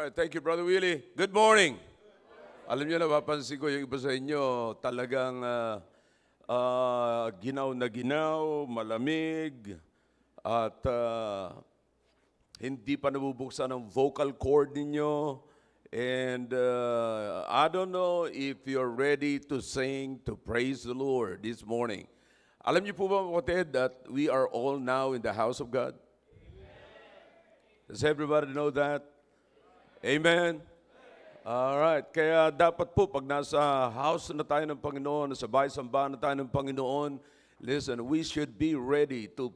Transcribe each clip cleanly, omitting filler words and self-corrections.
right, thank you, Brother Willie. Good morning. Alam niyo, napapansin ko yung iba sa inyo, talagang ginaw na ginaw, malamig, at hindi pa nabubuksan ang vocal cord ninyo. And I don't know if you're ready to sing, to praise the Lord this morning. Alam niyo po ba, kapatid, that we are all now in the house of God? Does everybody know that? Amen? Alright, kaya dapat po pag nasa house na tayo ng Panginoon, nasa bahay-sambahan na tayo ng Panginoon, listen, we should be ready to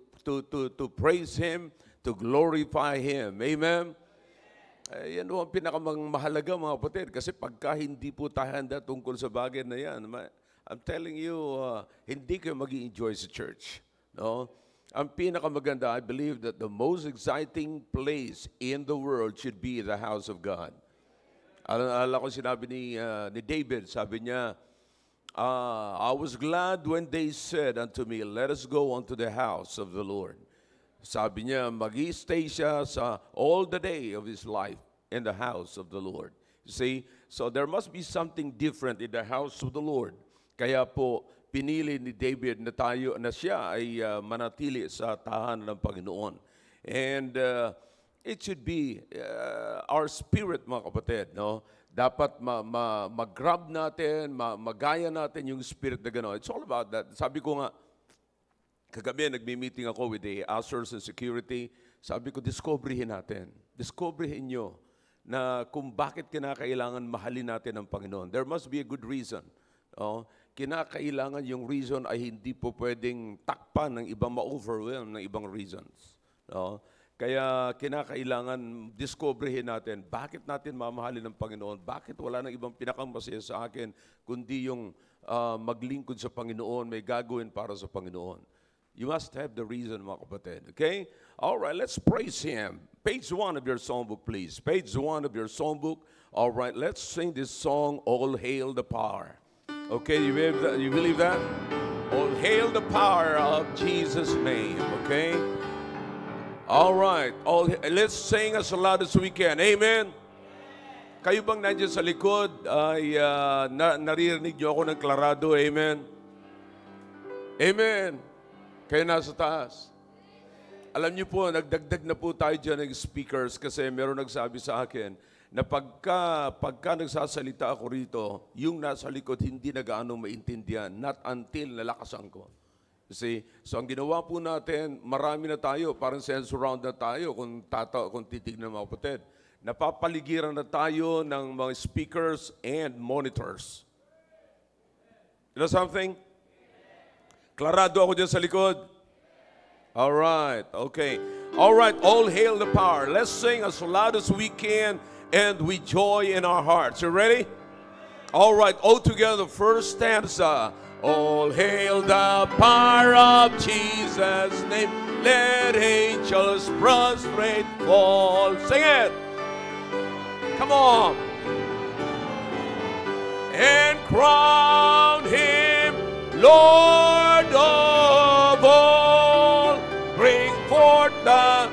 praise Him, to glorify Him. Amen? Yan po ang pinakamahalaga, mga kapatid, kasi pagka hindi po tayo handa tungkol sa bagay na yan, I'm telling you, hindi kayo mag-i-enjoy sa church. No? Ang pinakamaganda, I believe that the most exciting place in the world should be the house of God. Alam ko sinabi ni David, sabi niya, I was glad when they said unto me, let us go unto the house of the Lord. Sabi niya, mag-i-stay siya sa all the day of his life in the house of the Lord. You see, so there must be something different in the house of the Lord. Kaya po, pinili ni David na siya ay manatili sa tahanan ng Panginoon. And it should be our spirit, mga kapatid, no? Dapat mag-grab natin, magaya natin yung spirit na gano'n. It's all about that. Sabi ko nga, kagabi nagmi-meeting ako with the ushers and security. Sabi ko, discoveryhin natin. Discoveryhin nyo na kung bakit kinakailangan mahalin natin ang Panginoon. There must be a good reason. No? Kinakailangan yung reason ay hindi po pwedeng takpan ng ibang ma-overwhelm ng ibang reasons. No? Kaya kinakailangan discoveryhin natin bakit natin mamahalin ng Panginoon, bakit wala nang ibang pinakamasaya sa akin kundi yung maglingkod sa Panginoon, may gagawin para sa Panginoon. You must have the reason, mga kapatid. Okay? All right, let's praise Him. Page 1 of your songbook, please. Page 1 of your songbook. All right, let's sing this song, All Hail the Power. Okay, you believe that? All hail the power of Jesus' name, okay? All right, let's sing as loud as we can. Amen? Kayo bang nandiyan sa likod ay naririnig niyo ako ng klarado? Amen? Amen? Kayo nasa taas. Alam niyo po, nagdagdag na po tayo dyan ng speakers kasi meron nagsabi sa akin, na pagka nagsasalita ako rito, yung nasa likod hindi na gaano maintindihan, not until nalakasan ko. You see? So ang ginawa po natin, marami na tayo, parang sense round na tayo kung titignan mga kapatid. Napapaligiran na tayo ng mga speakers and monitors. You know something? Klarado ako dyan sa likod. All right, okay. All right, all hail the power. Let's sing as loud as we can and with joy in our hearts. You ready? All right, all together, first stanza. All hail the power of Jesus' name. Let angels prostrate fall. Sing it. Come on. And crown Him Lord of all. Bring forth the...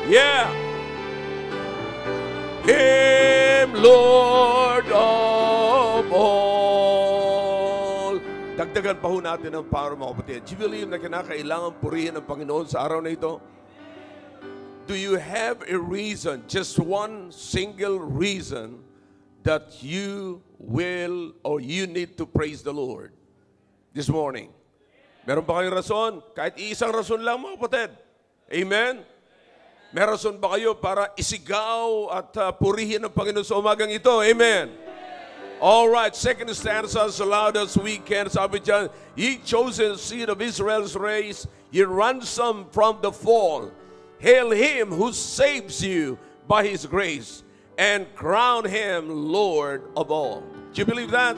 Yeah. Him, Lord of all. Dagdagan pa ho natin ang power, mga kapatid. Do you believe na kinakailangan purihin ang Panginoon sa araw na ito? Do you have a reason, just one single reason, that you will or you need to praise the Lord this morning? Meron ba kayong rason? Kahit isang rason lang, mga kapatid. Amen? May rason ba kayo para isigaw at purihin ang Panginoon sa umagang ito? Amen. All right, second stanza as loud as we can. Sabi dyan, ye chosen seed of Israel's race, ye ransom from the fall. Hail Him who saves you by His grace, and crown Him Lord of all. Do you believe that?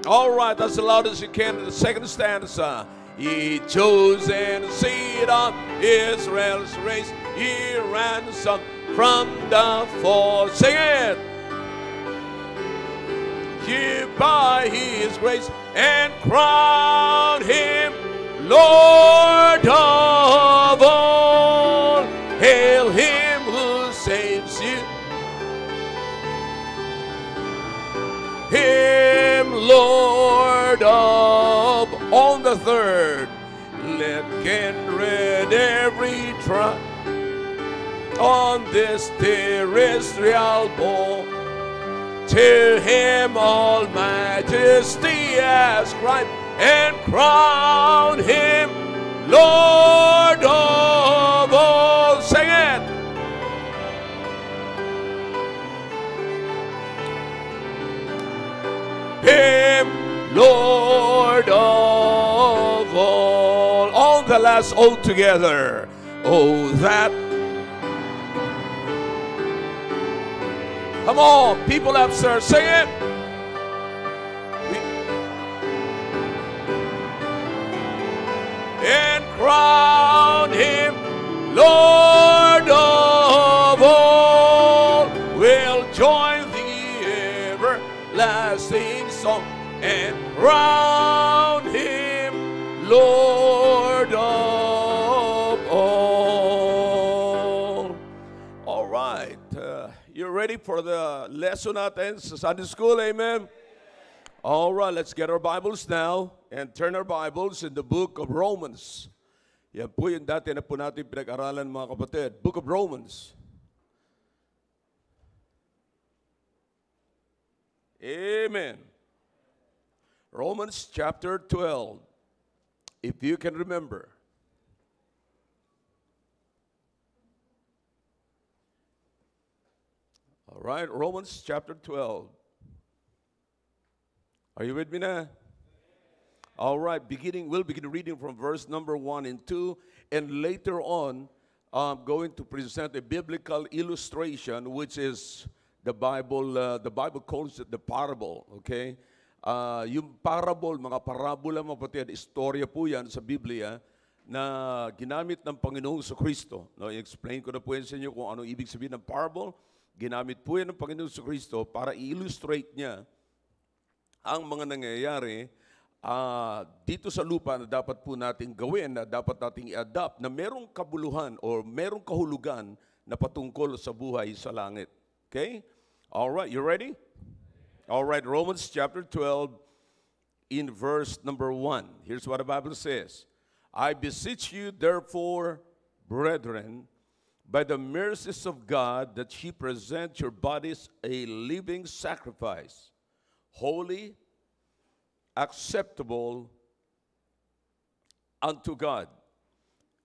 All right, as loud as you can. The second stanza. Ye chosen seed of Israel's race, ye ransom from the fall. Sing it! Ye by His grace and crown Him Lord of all. Hail Him who saves saves you. Him, Lord of on the third, let kindred every tribe on this terrestrial ball. To him all majesty ascribe, and crown him Lord of all. Sing it. Him Lord of all. On the last O together. Oh, that. Come on, people upstairs, sing it. And crown him Lord of all. We'll join the everlasting song and crown him Lord of all. All right. You're ready for the lesson natin sa Sunday School, amen? All right, let's get our Bibles now and turn our Bibles in the book of Romans. Yan po yung dati na po natin pinag-aralan, mga kapatid. Book of Romans. Amen. Romans chapter 12. If you can remember. All right, Romans chapter 12. Are you with me now? All right, we'll begin reading from verse number 1 and 2, and later on, I'm going to present a biblical illustration, which is the Bible calls it the parable, okay? Yung parable, mga parabola, mga kapatid, istorya po yan sa Biblia na ginamit ng Panginoong Kristo. No, i-explain ko na po yan sa inyo kung ano ibig sabihin ng parable. Ginamit po yan ng Panginoong Kristo para i-illustrate niya ang mga nangyayari dito sa lupa na dapat po natin gawin, na dapat nating i-adapt, na merong kabuluhan o merong kahulugan na patungkol sa buhay sa langit. Okay? All right, you ready? All right, Romans chapter 12 in verse number 1. Here's what the Bible says. I beseech you, therefore, brethren, by the mercies of God, that ye present your bodies a living sacrifice, holy, acceptable unto God,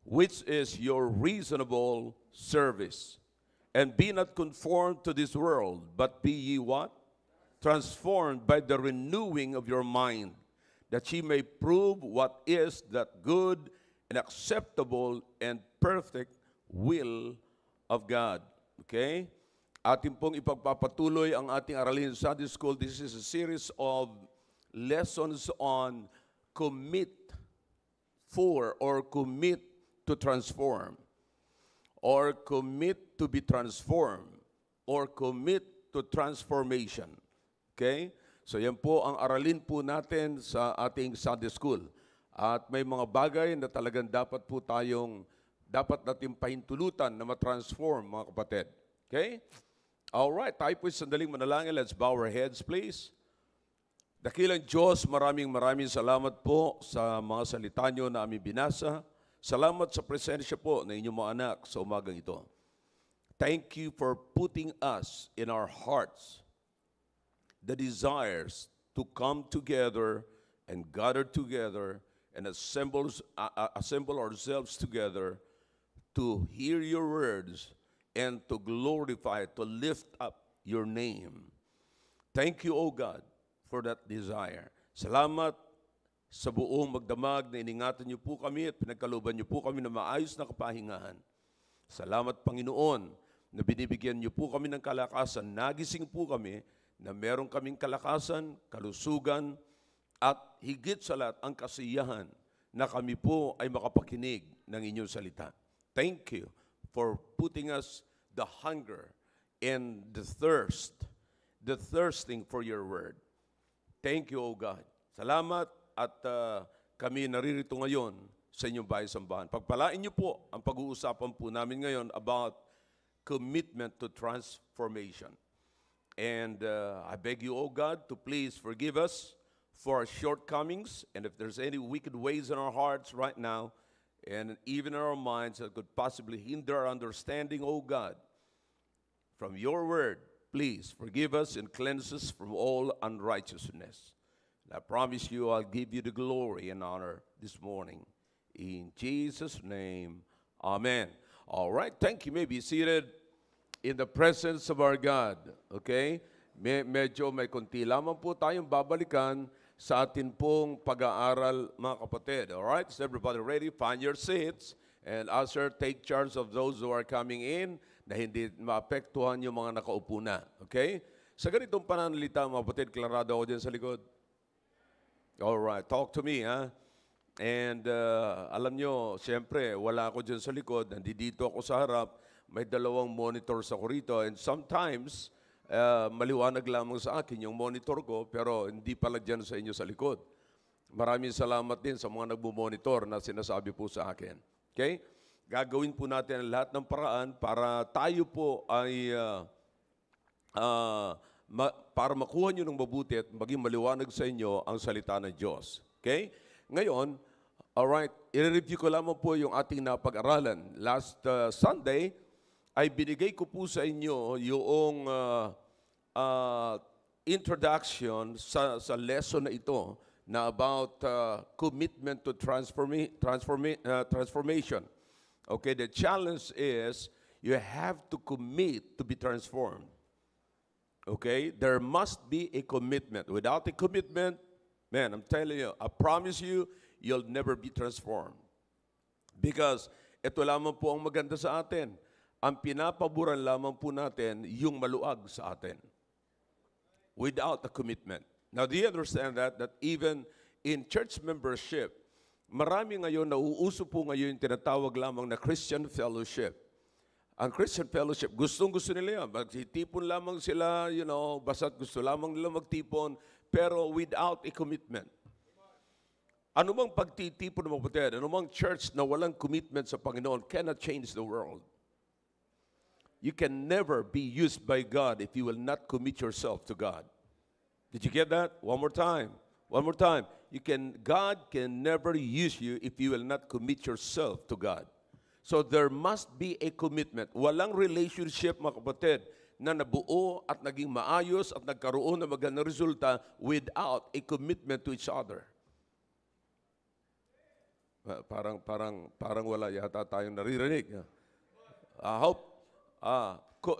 which is your reasonable service. And be not conformed to this world, but be ye what? Transformed by the renewing of your mind, that ye may prove what is that good and acceptable and perfect will of God. Okay? Atin pong ipagpapatuloy ang ating aralin sa Sunday School. This is a series of lessons on commit for or commit to transform or commit to be transformed or commit to transformation. Okay? So yan po ang aralin po natin sa ating Sunday School. At may mga bagay na talagang dapat natin pahintulutan na matransform, mga kapatid. Okay? All right, tayo po sandaling manalangin. Let's bow our heads, please. Dakilang Diyos, maraming salamat po sa mga salita nyo na aming binasa. Salamat sa presensya po ng inyong mga anak sa umagang ito. Thank you for putting us in our hearts the desires to come together and gather together and assemble ourselves together to hear your words and to glorify, to lift up your name. Thank you, O God, for that desire. Salamat sa buong magdamag na iningatan niyo po kami at pinagkalooban niyo po kami ng maayos na kapahingahan. Salamat, Panginoon, na binibigyan niyo po kami ng kalakasan. Nagising po kami na meron kaming kalakasan, kalusugan, at higit sa lahat ang kasiyahan na kami po ay makapakinig ng inyong salita. Thank you for putting us the hunger and the thirsting for your word. Thank you, O God. Salamat at kami naririto ngayon sa inyong bahay sambahan. Pagpalain niyo po ang pag-uusapan po namin ngayon about commitment to transformation. And I beg you, oh God, to please forgive us for our shortcomings. And if there's any wicked ways in our hearts right now, and even in our minds that could possibly hinder our understanding, oh God, from your word, please forgive us and cleanse us from all unrighteousness. And I promise you, I'll give you the glory and honor this morning. In Jesus' name, amen. All right, thank you. You may be seated in the presence of our God. Okay? Medyo may konti lamang po tayong babalikan sa atin pong pag-aaral, mga kapatid. All right? Is everybody ready? Find your seats. And usher, take charge of those who are coming in na hindi maapektuhan yung mga nakaupo na. Okay? Sa ganitong pananalita, mga kapatid, klarado ako dyan sa likod. All right. Talk to me, ha? And alam nyo, siyempre, wala ako dyan sa likod. Nandito ako sa harap. May dalawang monitors ako rito. And sometimes, maliwanag lamang sa akin yung monitor ko, pero hindi pala dyan sa inyo sa likod. Maraming salamat din sa mga nagmumonitor na sinasabi po sa akin. Okay? Gagawin po natin ang lahat ng paraan para tayo po ay para makuha nyo ng mabuti at maging maliwanag sa inyo ang salita ng Diyos. Okay? Ngayon, alright, i-review ko lamang po yung ating napag-aralan. Last Sunday, ay binigay ko po sa inyo yung introduction sa lesson na ito na about commitment to transformation. Okay, the challenge is you have to commit to be transformed. Okay, there must be a commitment. Without a commitment, man, I'm telling you, I promise you, you'll never be transformed. Because ito lamang po ang maganda sa atin. Ang pinapaboran lamang po natin yung maluag sa atin. Without a commitment. Now, do you understand that even in church membership, marami ngayon, nauuso po ngayon yung tinatawag lamang na Christian fellowship. Ang Christian fellowship, gustong-gusto nila yan. Magtitipon lamang sila, basta't gusto lamang nila magtipon, pero without a commitment. Ano mang pagtitipon ng mga kapatid, ano mang church na walang commitment sa Panginoon cannot change the world. You can never be used by God if you will not commit yourself to God. Did you get that? One more time. One more time. God can never use you if you will not commit yourself to God. So there must be a commitment. Walang relationship, mga kapatid, na nabuo at naging maayos at nagkaroon ng magandang resulta without a commitment to each other. Parang wala yata tayong naririnig. I hope.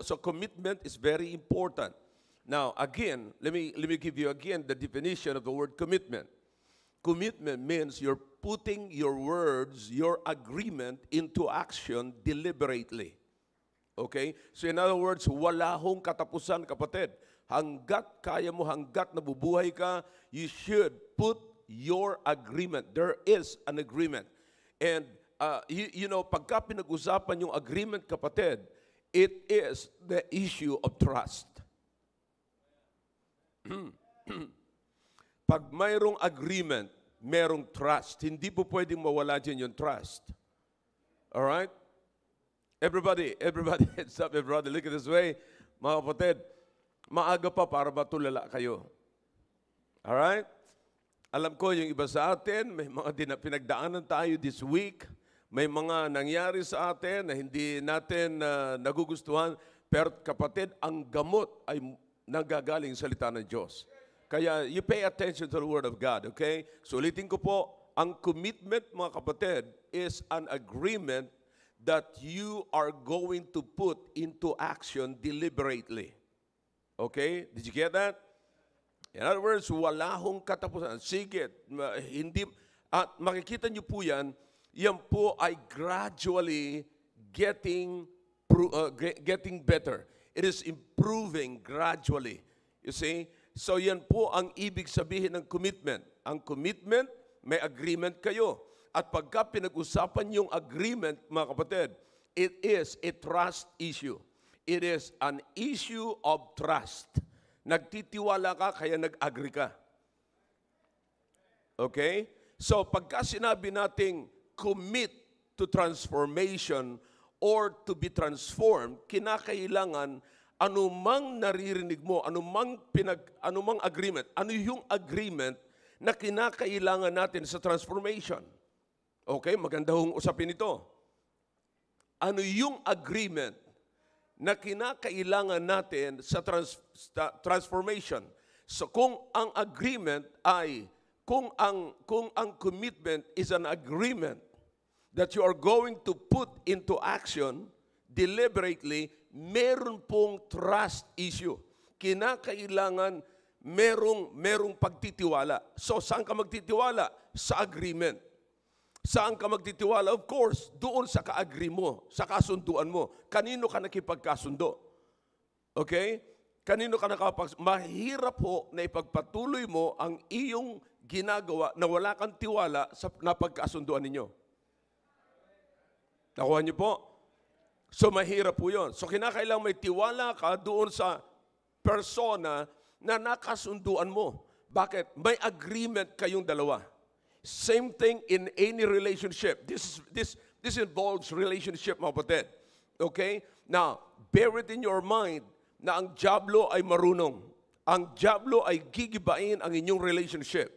So commitment is very important. Now, again, let me give you again the definition of the word commitment. Commitment means you're putting your words, your agreement into action deliberately. Okay? So in other words, wala hong katapusan, kapatid. Hanggat kaya mo, hanggat nabubuhay ka, you should put your agreement. There is an agreement. And, pagka pinag-usapan yung agreement, kapatid, it is the issue of trust. Pag mayroong agreement, merong trust. Hindi po pwedeng mawala dyan yung trust. Alright? Everybody, heads up, everybody, look at this way. Mga kapatid, maaga pa para matulala kayo. Alright? Alam ko yung iba sa atin, may mga pinagdaanan tayo this week. May mga nangyari sa atin na hindi natin nagugustuhan. Pero kapatid, ang gamot ay nanggagaling sa salita ng Diyos. Kaya you pay attention to the Word of God, okay? So ulitin ko po, ang commitment, mga kapatid, is an agreement that you are going to put into action deliberately. Okay? Did you get that? In other words, wala hong katapusan. Sige, hindi, at makikita niyo po yan po ay gradually getting better. It is improving gradually. You see? So yan po ang ibig sabihin ng commitment. Ang commitment, may agreement kayo. At pagka pinag-usapan yung agreement, mga kapatid, it is a trust issue. It is an issue of trust. Nagtitiwala ka, kaya nag-agree ka. Okay? So pagka sinabi nating commit to transformation or to be transformed, kinakailangan anumang naririnig mo, anumang agreement, ano yung agreement na kinakailangan natin sa transformation. Okay, maganda hong usapin ito. Ano yung agreement na kinakailangan natin sa transformation? So kung ang agreement ay, kung ang commitment is an agreement that you are going to put into action deliberately, meron pong trust issue. Kinakailangan merong pagtitiwala. So saan ka magtitiwala? Sa agreement. Saan ka magtitiwala? Of course, doon sa ka-agree mo, sa kasunduan mo. Kanino ka nakipagkasundo? Okay? Kanino ka mahirap po na ipagpatuloy mo ang iyong ginagawa na wala kang tiwala sa napagkasunduan ninyo. Nakuha niyo po? So mahirap po yun. So kinakailangan may tiwala ka doon sa persona na nakasunduan mo. Bakit? May agreement kayong dalawa. Same thing in any relationship. This involves relationship, mga kapatid. Okay? Now, bear it in your mind na ang dyablo ay marunong. Ang dyablo ay gigibain ang inyong relationship.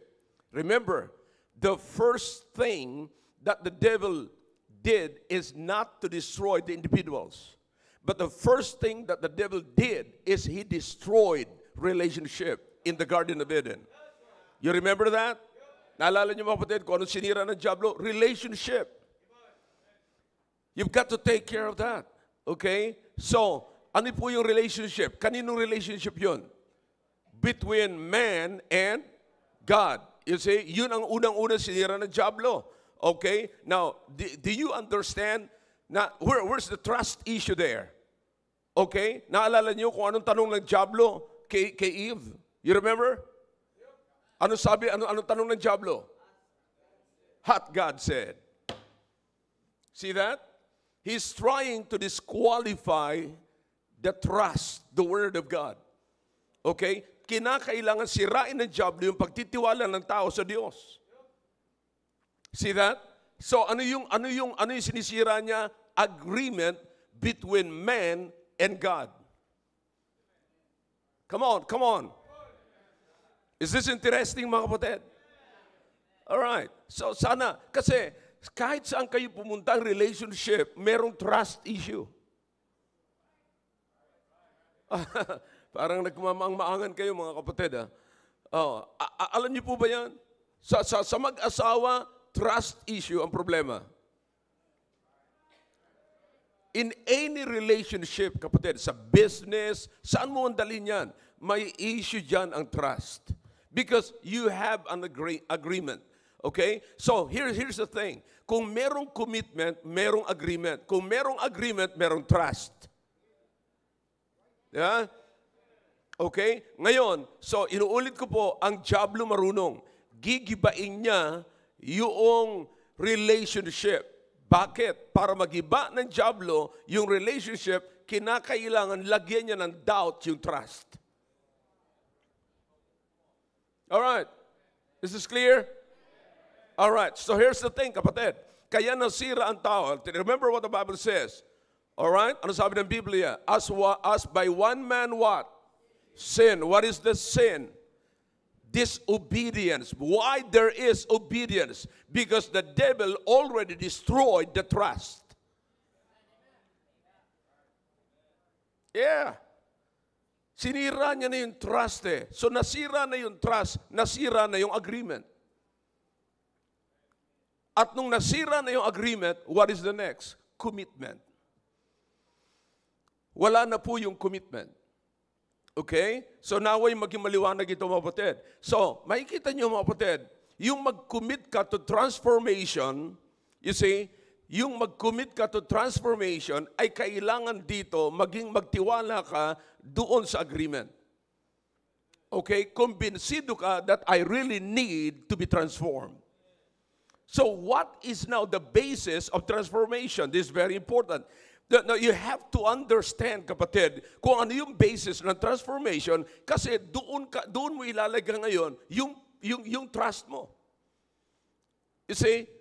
Remember, the first thing that the devil did is not to destroy the individuals. But the first thing that the devil did is he destroyed relationship in the Garden of Eden. You remember that? Naalala niyo mga kapatid kung anong sinira ng dyablo? Relationship. You've got to take care of that. Okay? So, ano po yung relationship? Kaninong relationship yun? Between man and God. You see, yun ang unang-unang sinira ng dyablo. Okay? Now, do you understand na where's the trust issue there? Okay? Naalala niyo kung anong tanong ng dyablo kay Eve? You remember? Ano sabi? Anong tanong ng dyablo? What God said. See that? He's trying to disqualify the trust, the Word of God. Okay? Kinakailangan sirain ng dyablo yung pagtitiwala ng tao sa Diyos. See that? So ano yung sinisira niya? Agreement between man and God. Come on, come on. Is this interesting, mga kapatid? Alright. So sana, kasi kahit saan kayo pumunta ang relationship, merong trust issue. Parang nagmamaang-maangan kayo, mga kapatid. Alam niyo po ba yan? Sa mag-asawa, trust issue ang problema. In any relationship, kapatid, sa business, saan mo ang dalhin yan? May issue dyan ang trust. Because you have an agreement. Okay? So, here's the thing. Kung merong commitment, merong agreement. Kung merong agreement, merong trust. Yeah? Okay? Ngayon, so inuulit ko po, ang dyablo marunong. Gigibain niya yung relationship. Bakit? Para magiba ng dyablo yung relationship, kinakailangan lagyan niya ng doubt yung trust. Alright. Is this clear? Alright. So here's the thing, kapatid. Kaya nasira ang tao. Remember what the Bible says. Alright? Ano sabi ng Biblia? As by one man what? Sin. What is the sin? Disobedience. Why there is obedience? Because the devil already destroyed the trust. Yeah. Sinira niya na yung trust eh. So nasira na yung trust, nasira na yung agreement. At nung nasira na yung agreement, what is the next? Commitment. Wala na po yung commitment. Okay? So naway maging maliwanag ito, mga kapatid. So, makikita niyo, mga kapatid, yung mag-commit ka to transformation, you see, yung mag-commit ka to transformation ay kailangan dito maging magtiwala ka doon sa agreement. Okay? Kumbinsido ka that I really need to be transformed. So what is now the basis of transformation? This is very important. Now, you have to understand, kapatid, kung ano yung basis ng transformation kasi doon mo ilalagay ngayon yung trust mo. You see,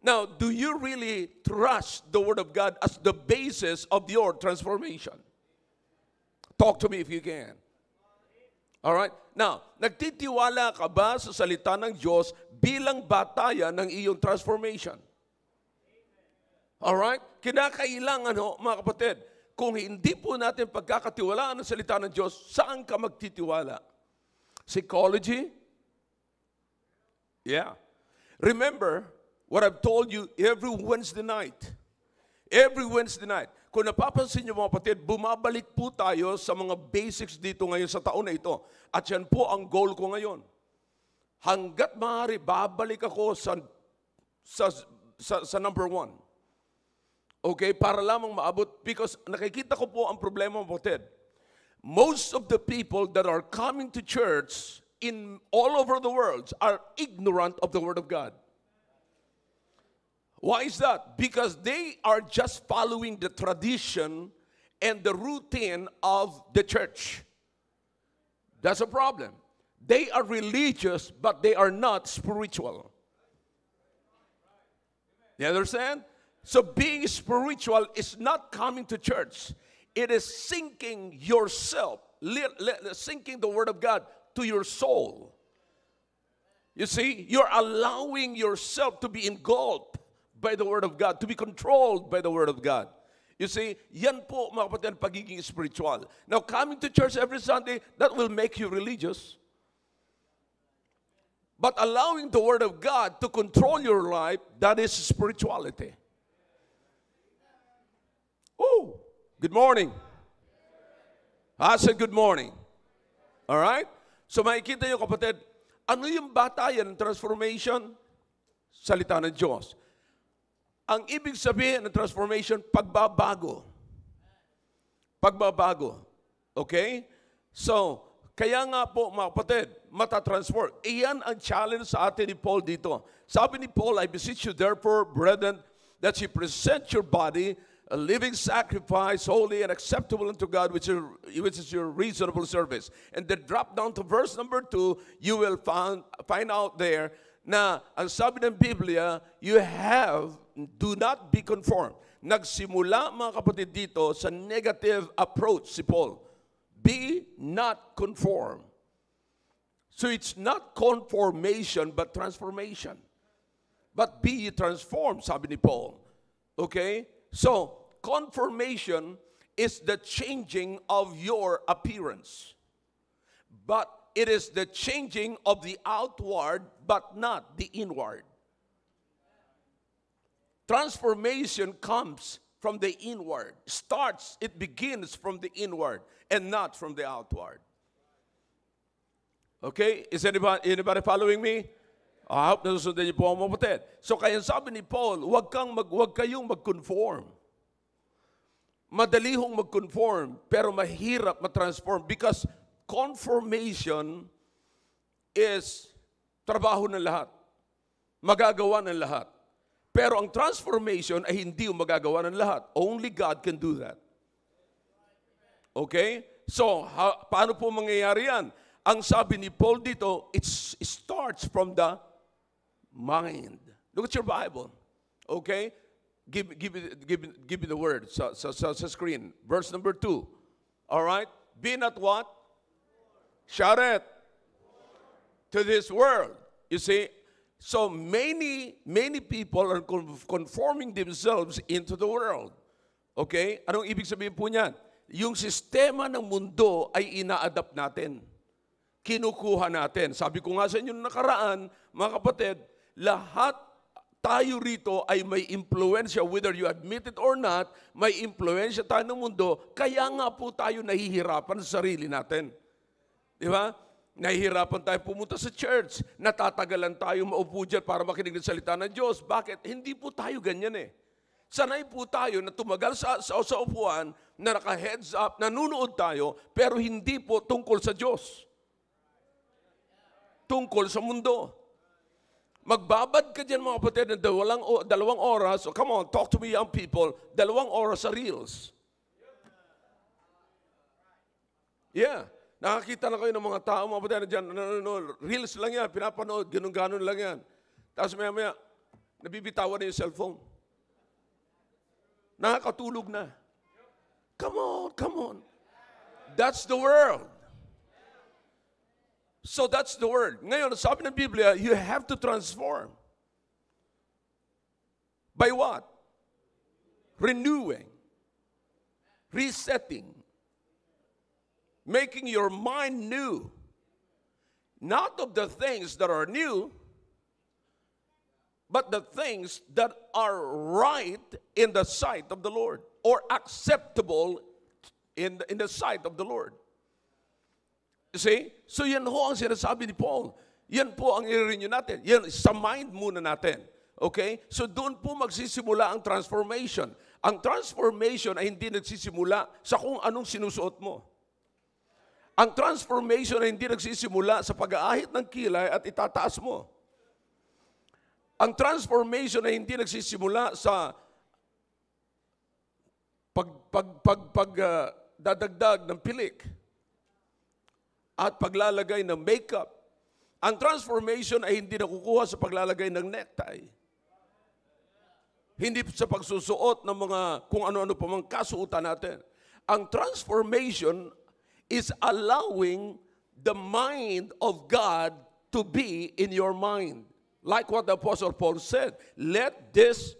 Now, do you really trust the Word of God as the basis of your transformation? Talk to me if you can. All right? Now, nagtitiwala ka ba sa salita ng Diyos bilang batayan ng iyong transformation? All right? Kinakailangan, mga kapatid, kung hindi po natin pagkakatiwalaan ng salita ng Diyos, saan ka magtitiwala? Psychology? Yeah. Remember what I've told you every Wednesday night. Every Wednesday night. Kung napapansin niyo mga kapatid, bumabalik po tayo sa mga basics dito ngayon sa taon na ito. At yan po ang goal ko ngayon. Hanggat maaari, babalik ako sa number 1. Okay, para lamang maabot, because nakikita ko po ang problema, kapatid. Most of the people that are coming to church in all over the world are ignorant of the Word of God. Why is that? Because they are just following the tradition and the routine of the church. That's a problem. They are religious, but they are not spiritual. You understand? So being spiritual is not coming to church. It is sinking yourself, sinking the Word of God to your soul. You see, you're allowing yourself to be engulfed by the Word of God, to be controlled by the Word of God. You see, yan po mga kapatid, pagiging spiritual. Now, coming to church every Sunday, that will make you religious. But allowing the Word of God to control your life, that is spirituality. Oh, good morning. I said good morning. All right? So makikita nyo kapatid, ano yung batayan ng transformation? Salita ng Diyos. Ang ibig sabihin ng transformation, pagbabago. Pagbabago. Okay? So, kaya nga po mga kapatid, matatransform. Iyan ang challenge sa atin ni Paul dito. Sabi ni Paul, I beseech you therefore, brethren, that you present your body a living sacrifice, holy and acceptable unto God, which is your reasonable service. And then drop down to verse number 2, you will find out there na ang sabi ng Biblia, do not be conformed. Nagsimula mga kapatid dito sa negative approach si Paul. Be not conformed. So it's not conformation but transformation. But be ye transformed, sabi ni Paul. Okay? So, conformation is the changing of your appearance. But it is the changing of the outward, but not the inward. Transformation comes from the inward. It begins from the inward and not from the outward. Okay? Is anybody following me? I hope nasusundan niyo po ang mabuti. So kaya sabi ni Paul, huwag kayong mag-conform. Madali hong mag-conform, pero mahirap ma-transform because conformation is trabaho ng lahat. Magagawa ng lahat. Pero ang transformation ay hindi yung magagawa ng lahat. Only God can do that. Okay? So, paano po mangyayari yan? Ang sabi ni Paul dito, it starts from the mind. Look at your Bible. Okay? Give me the word sa screen. Verse number 2. All right? Be not what? Shout it. To this world. You see? So many people are conforming themselves into the world. Okay? Anong ibig sabihin po niyan? Yung sistema ng mundo ay ina-adapt natin. Kinukuha natin. Sabi ko nga sa inyo nakaraan, mga kapatid, lahat tayo rito ay may impluensya, whether you admit it or not, may impluensya tayo ng mundo, kaya nga po tayo nahihirapan sa sarili natin. Di ba? Nahihirapan tayo pumunta sa church, natatagalan tayo maupo dyan para makinig ng salita ng Diyos. Bakit? Hindi po tayo ganyan eh. Sanay po tayo na tumagal sa upuan, na naka-heads up, nanunood tayo, pero hindi po tungkol sa Diyos. Tungkol sa mundo. Magbabad ka dyan mga kapatid ng dalawang oras. So come on, talk to me young people. 2 oras sa reels. Yeah. Nakakita na kayo ng mga tao, mga kapatid, dyan, reels lang yan, pinapanood, ganun-ganon lang yan. Tapos maya-maya, Nabibitawan na yung cellphone. Nakakatulog na. Come on, come on. That's the world. So that's the word. Ngayon, sabi ng Biblia, you have to transform. By what? Renewing. Resetting. Making your mind new. Not of the things that are new, but the things that are right in the sight of the Lord, or acceptable in the sight of the Lord. You see? So yan ho ang sinasabi ni Paul. Yan po ang i-renew natin. Yan, sa mind muna natin. Okay? So doon po magsisimula ang transformation. Ang transformation ay hindi nagsisimula sa kung anong sinusuot mo. Ang transformation ay hindi nagsisimula sa pag-aahit ng kilay at itataas mo. Ang transformation ay hindi nagsisimula sa dadagdag ng pilik at paglalagay ng makeup. Ang transformation ay hindi nakukuha sa paglalagay ng necktie. Hindi sa pagsusuot ng mga kung ano-ano pa mang kasuotan natin. Ang transformation is allowing the mind of God to be in your mind. Like what the Apostle Paul said, let this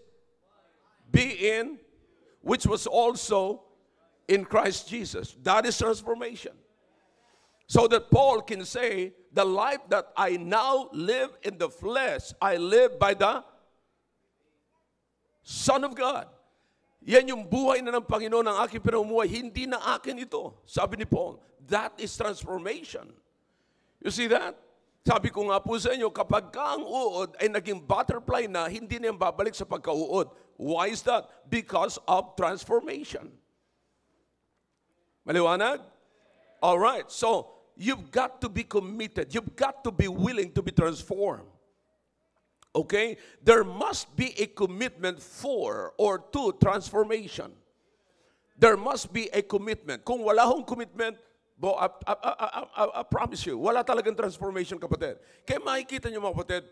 be in, which was also in Christ Jesus. That is transformation. So that Paul can say, the life that I now live in the flesh, I live by the Son of God. Yan yung buhay na ng Panginoon ang aking pinamumuhay. Hindi na akin ito. Sabi ni Paul, that is transformation. You see that? Sabi ko nga po sa inyo, kapag ka ang uod ay naging butterfly na, hindi na yung babalik sa pagkauod. Why is that? Because of transformation. Maliwanag? All right. So, you've got to be committed. You've got to be willing to be transformed. Okay? There must be a commitment for or to transformation. There must be a commitment. Kung wala hong commitment, I promise you, wala talagang transformation, kapatid. Kaya makikita nyo, mga kapatid,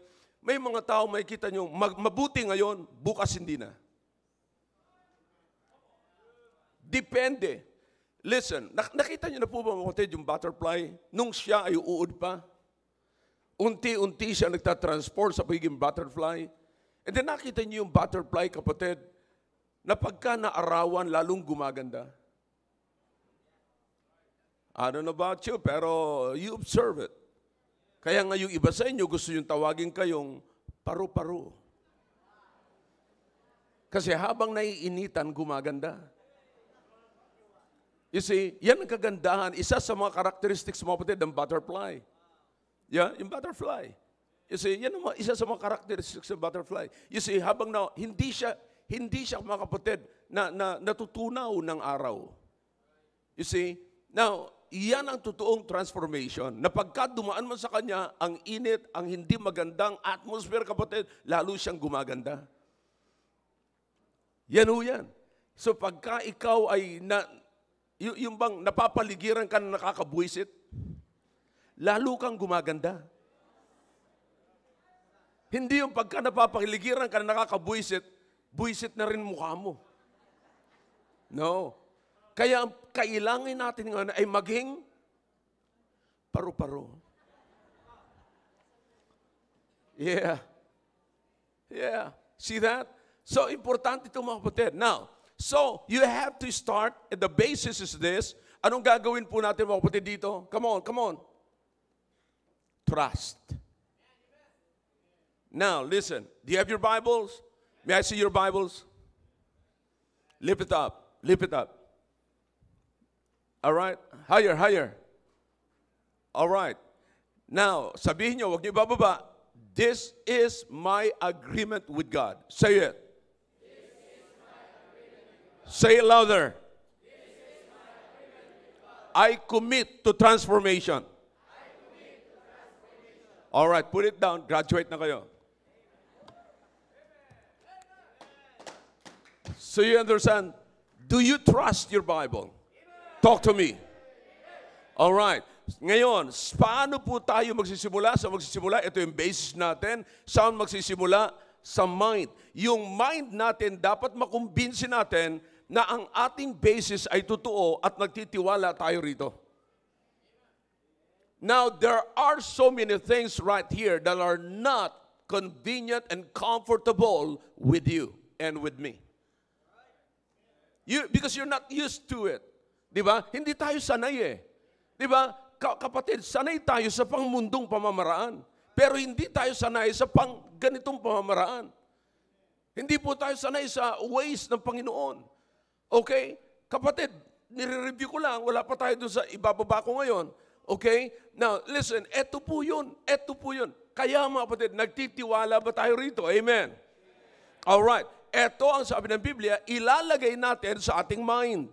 may mga tao makikita nyo, mabuti ngayon, bukas hindi na. Depende. Listen, nakita nyo na po ba, mga kapatid, yung butterfly, nung siya ay uod pa, unti-unti siya nagtatransform sa pagiging butterfly. And then nakita nyo yung butterfly, kapatid, na pagka naarawan, lalong gumaganda. I don't know about you, pero you observe it. Kaya nga yung iba sa inyo, gusto yung tawagin kayong paru-paro. Kasi habang naiinitan, gumaganda. You see, yan ang kagandahan. Isa sa mga characteristics, mga kapatid, ng butterfly. Yeah, yung butterfly. You see, yan ang isa sa mga characteristics ng butterfly. You see, habang hindi siya mga kapatid na natutunaw ng araw. You see, now, iyan ang totoong transformation. Na pagka dumaan man sa kanya, ang init, ang hindi magandang atmosphere, kapatid, lalo siyang gumaganda. Yan o yan. So pagka ikaw ay, yung bang napapaligiran ka na nakakabuisit, lalo kang gumaganda. Hindi yung pagka napapaligiran ka na nakakabuisit, buisit na rin mukha mo. No. Kaya ang kailangan natin ngayon ay maging paru-paro. Yeah. Yeah. See that? So, importante ito, mga kapatid. Now, so, you have to start, and the basis is this. Anong gagawin po natin, mga kapatid, dito? Come on, come on. Trust. Now, listen. Do you have your Bibles? May I see your Bibles? Lift it up. Lift it up. All right? Higher, higher. All right. Now, sabihin nyo, huwag nyo bababa. This is my agreement with God. Say it. Say it louder. I commit to transformation. All right, put it down. Graduate na kayo. So you understand? Do you trust your Bible? Talk to me. All right. Ngayon, paano po tayo magsisimula? Sa magsisimula, ito yung basis natin. Saan magsisimula? sa mind. Yung mind natin dapat makumbinsi natin na ang ating basis ay totoo at nagtitiwala tayo rito. Now, there are so many things right here that are not convenient and comfortable with you and with me. Because you're not used to it. Di ba? Hindi tayo sanay eh. Di ba? Kapatid, sanay tayo sa pangmundong pamamaraan. Pero hindi tayo sanay sa ganitong pamamaraan. Hindi po tayo sanay sa ways ng Panginoon. Okay? Kapatid, nire-review ko lang. Wala pa tayo dun sa ibababa ko ngayon. Okay? Now, listen, eto po yun. Eto po yun. Kaya mga kapatid, nagtitiwala ba tayo rito? Amen? Alright. Eto ang sabi ng Biblia, ilalagay natin sa ating mind.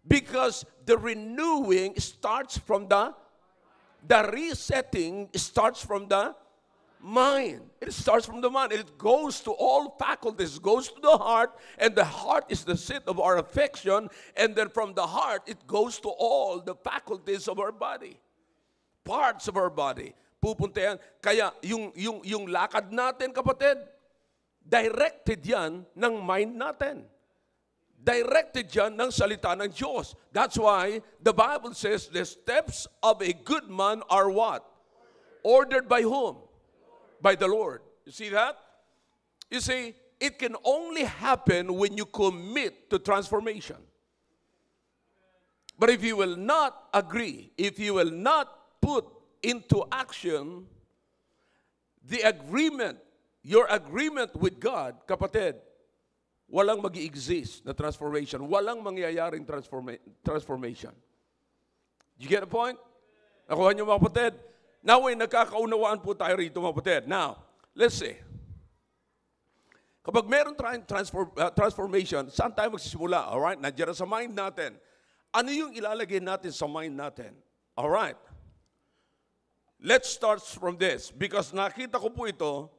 Because the renewing starts from the resetting starts from the mind. It starts from the mind. It goes to all faculties, goes to the heart, and the heart is the seat of our affection, and then from the heart, it goes to all the faculties of our body. Parts of our body. Pupunta yan. Kaya yung lakad natin, kapatid, directed yan ng mind natin. Directed yan ng salita ng Diyos. That's why the Bible says the steps of a good man are what? Ordered by whom? By the Lord. You see that? You see, it can only happen when you commit to transformation. But if you will not agree, if you will not put into action the agreement, your agreement with God, kapatid, walang mag-i-exist na transformation. Walang mangyayaring transformation. Did you get the point? Nakuha niyo mga kapatid? Now, nagkakaunawaan po tayo rito mga kapatid. Now, let's see. Kapag meron tayong transformation, saan tayo magsisimula? Alright? Nandiyan sa mind natin. Ano yung ilalagay natin sa mind natin? Alright. Let's start from this. Because nakita ko po ito,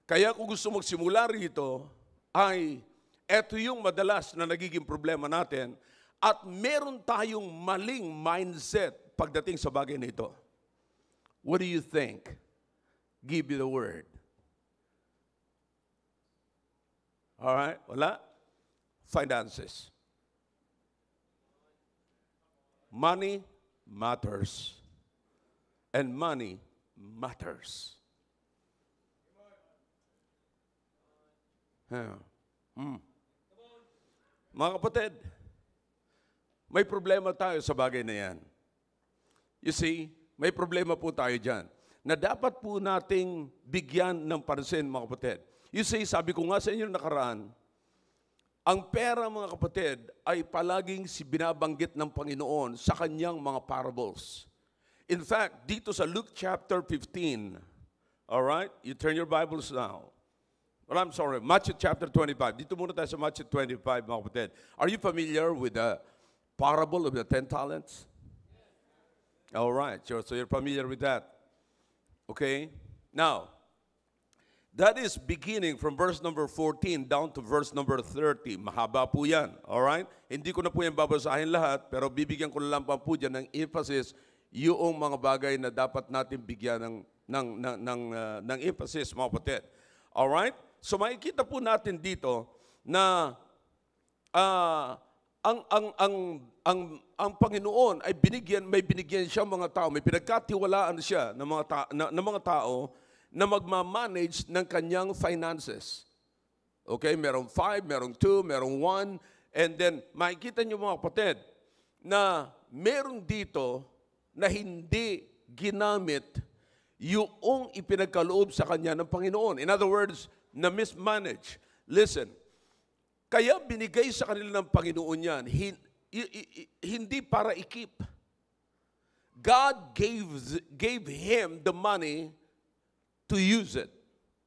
kaya kung gusto magsimula rito, ay eto yung madalas na nagiging problema natin at meron tayong maling mindset pagdating sa bagay na ito. What do you think? Give you the word. Alright, wala? Finances. Money matters. And money matters. Mga kapatid, may problema tayo sa bagay na yan. You see, may problema po tayo dyan na dapat po nating bigyan ng pansin, mga kapatid. You see, sabi ko nga sa inyo nakaraan, ang pera, mga kapatid, ay palaging binabanggit ng Panginoon sa kanyang mga parables. In fact, dito sa Luke chapter 15, all right, you turn your Bibles now. Well, I'm sorry, Matthew chapter 25. Dito muna tayo sa Matthew 25, mga kapatid. Are you familiar with the parable of the 10 talents? All right, so you're familiar with that. Okay? Now, that is beginning from verse number 14 down to verse number 30. Mahaba po yan. All right? Hindi ko na po yan babasahin lahat, pero bibigyan ko na lang po dyan ng emphasis yung mga bagay na dapat natin bigyan ng emphasis, mga kapatid. All right? So makikita po natin dito na ang Panginoon ay may binigyan siya mga tao, may pinagkatiwalaan siya ng mga tao na magmamanage ng kanyang finances. Okay, merong 5, merong 2, merong 1, and then makikita niyo mga kapatid na meron dito na hindi ginamit yung ipinagkaloob sa kanya ng Panginoon. In other words, na mismanage. Listen, kaya binigay sa kanila ng Panginoon yan, hindi para i-keep. God gave him the money to use it,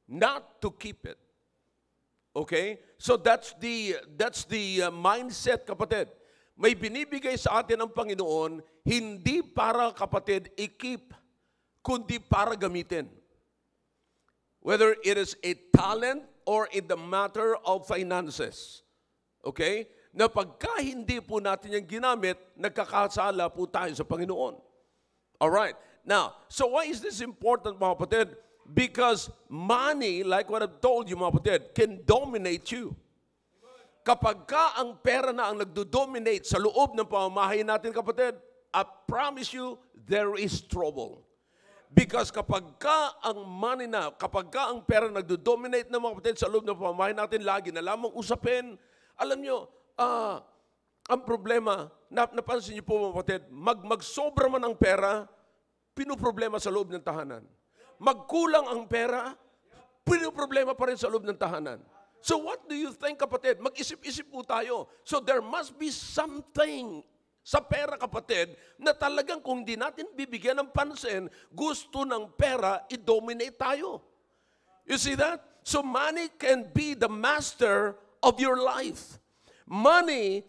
not to keep it. Okay? So that's the mindset, kapatid. May binibigay sa atin ng Panginoon, hindi para, kapatid, i-keep, kundi para gamitin. Whether it is a talent or in the matter of finances. Okay? Na pagka hindi po natin yung ginamit, nagkakasala po tayo sa Panginoon. Alright. Now, so why is this important, mga kapatid? Because money, like what I've told you, mga kapatid, can dominate you. Kapag ka ang pera na ang nagdo-dominate sa loob ng pamamahay natin, kapatid, I promise you, there is trouble. Because kapag ka ang money na, kapag ka ang pera nagdo-dominate ng mga kapatid sa loob ng pamamahay natin, lagi na lamang usapin. Alam nyo, ang problema, napansin niyo po mga kapatid, magsobra man ang pera, pinuproblema sa loob ng tahanan. Magkulang ang pera, pinuproblema pa rin sa loob ng tahanan. So what do you think, kapatid? Mag-isip-isip po tayo. So there must be something sa pera, kapatid, na talagang kung di natin bibigyan ng pansin, gusto ng pera, i-dominate tayo. You see that? So money can be the master of your life. Money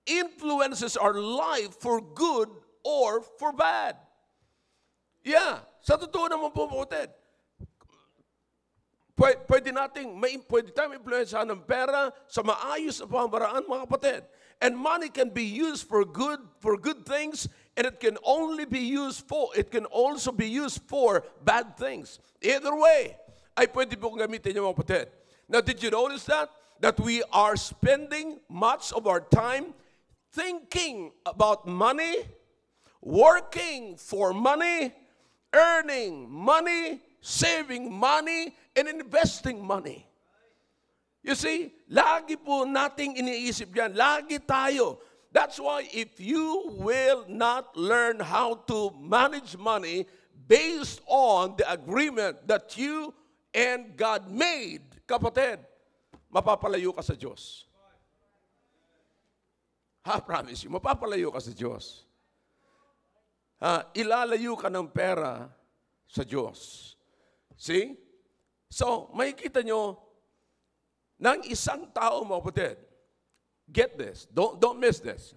influences our life for good or for bad. Yeah, sa totoo naman po, kapatid. Pwede tayong influensyahan ng pera sa maayos na pamamaraan, mga kapatid. And money can be used for good things, and it can also be used for bad things. Either way, ay pwede po gamitin niyo, mga kapatid. Now, did you notice that? That we are spending much of our time thinking about money, working for money, earning money, saving money, and investing money. You see, lagi po nating iniisip yan. Lagi tayo. That's why if you will not learn how to manage money based on the agreement that you and God made, kapatid, mapapalayo ka sa Diyos. I promise you, mapapalayo ka sa Diyos. Ilalayo ka ng pera sa Diyos. See? So, makikita nyo, ng isang tao, mga kapatid, get this, don't miss this.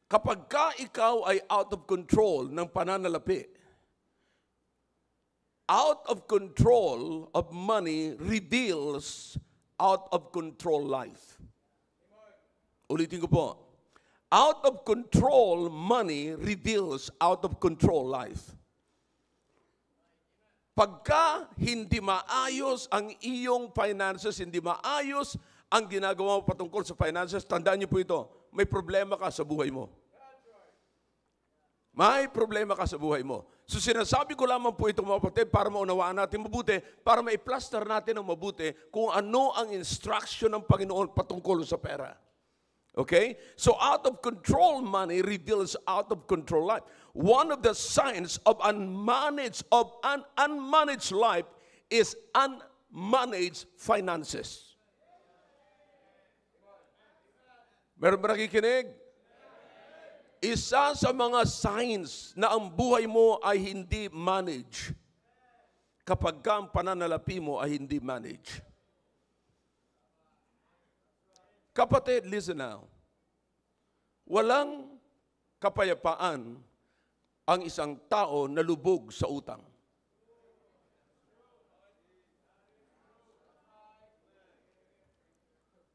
Kapag ka ikaw ay out of control ng pananalapi, out of control of money reveals out of control life. Ulitin ko po. Out of control money reveals out of control life. Pagka hindi maayos ang iyong finances, hindi maayos ang ginagawa mo patungkol sa finances, tandaan niyo po ito, may problema ka sa buhay mo. May problema ka sa buhay mo. So sinasabi ko lamang po ito, mga kapatid, para maunawaan natin mabuti, para maiplaster natin ng mabuti kung ano ang instruction ng Panginoon patungkol sa pera. Okay? So out of control money reveals out of control life. One of the signs of unmanaged life is unmanaged finances. Meron ba nakikinig? Isa sa mga signs na ang buhay mo ay hindi managed kapag ang pananalapi mo ay hindi managed. Kapatid, listen now. Walang kapayapaan ang isang tao na lubog sa utang.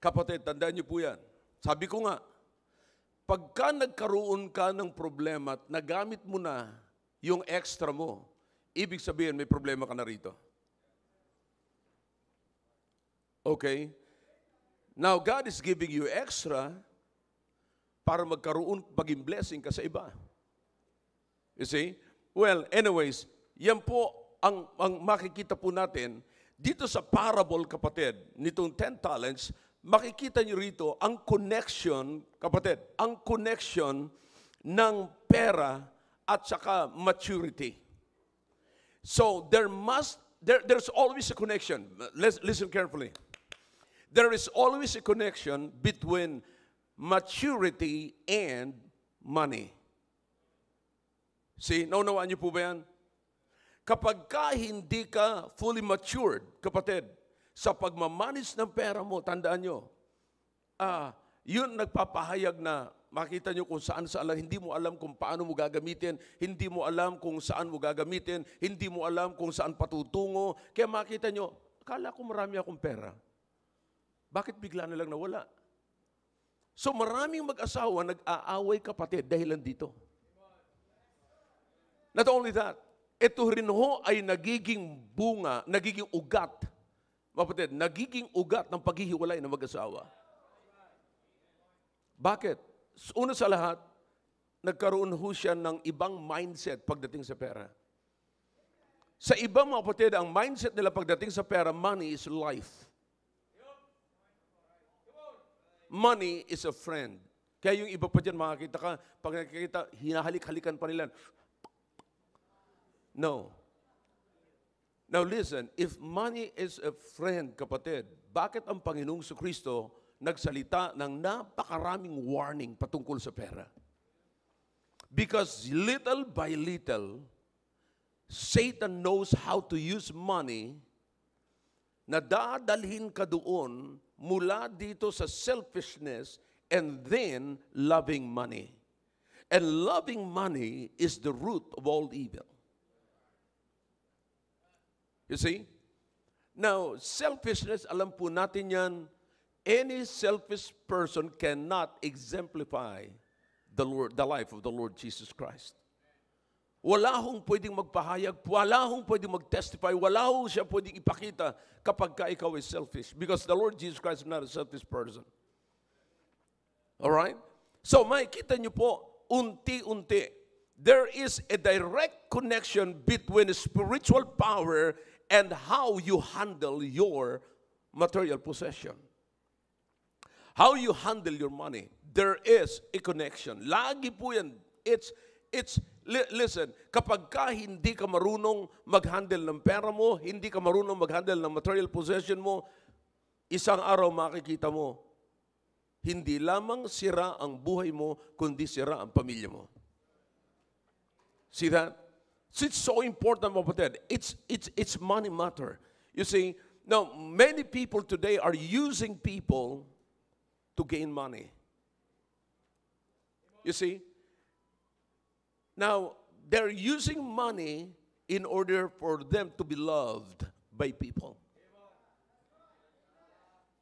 Kapatid, tandaan niyo po yan. Sabi ko nga, pagka nagkaroon ka ng problema at nagamit mo na yung extra mo, ibig sabihin may problema ka na rito. Okay? Now, God is giving you extra para maging blessing ka sa iba. You see? Well, anyways, yan po ang makikita po natin dito sa parable, kapatid, nitong 10 talents, makikita nyo rito ang connection, kapatid, ang connection ng pera at saka maturity. So, there's always a connection. Listen carefully. There is always a connection between maturity and money. See, naunawaan niyo po ba yan? Kapag ka hindi ka fully matured, kapatid, sa pagmamanage ng pera mo, tandaan nyo, yun nagpapahayag na makita nyo kung saan hindi mo alam kung paano mo gagamitin, hindi mo alam kung saan mo gagamitin, hindi mo alam kung saan patutungo. Kaya makita nyo, akala ko marami akong pera. Bakit bigla na lang nawala? So maraming mag-asawa nag-aaway, kapatid, dahilan dito. Not only that, ito rin ho ay nagiging bunga, nagiging ugat, kapatid, nagiging ugat ng paghihiwalay ng mag-asawa. Bakit? Una sa lahat, nagkaroon ho siya ng ibang mindset pagdating sa pera. Sa iba mga kapatid, ang mindset nila pagdating sa pera, money is life. Money is a friend. Kaya yung iba pa dyan, makakita ka, pag nakikita, hinahalik-halikan pa nila. No. Now listen, if money is a friend, kapatid, bakit ang Panginoong Kristo nagsalita ng napakaraming warning patungkol sa pera? Because little by little, Satan knows how to use money na dadalhin ka doon mula dito sa selfishness and then loving money. And loving money is the root of all evil. You see? Now, selfishness, alam po natin yan, any selfish person cannot exemplify the life of the Lord Jesus Christ. Wala hong pwedeng magpahayag, wala hong pwedeng mag-testify, wala hong siya pwedeng ipakita kapag ka ikaw is selfish. Because the Lord Jesus Christ is not a selfish person. Alright? So, makikita niyo po, unti-unti, there is a direct connection between spiritual power and how you handle your material possession. How you handle your money. There is a connection. Lagi po yan. Listen, kapag ka hindi ka marunong mag-handle ng pera mo, hindi ka marunong mag-handle ng material possession mo, isang araw makikita mo, hindi lamang sira ang buhay mo, kundi sira ang pamilya mo. See that? So it's so important, mga kapatid. It's money matter. You see, now, many people today are using people to gain money. You see? Now, they're using money in order for them to be loved by people.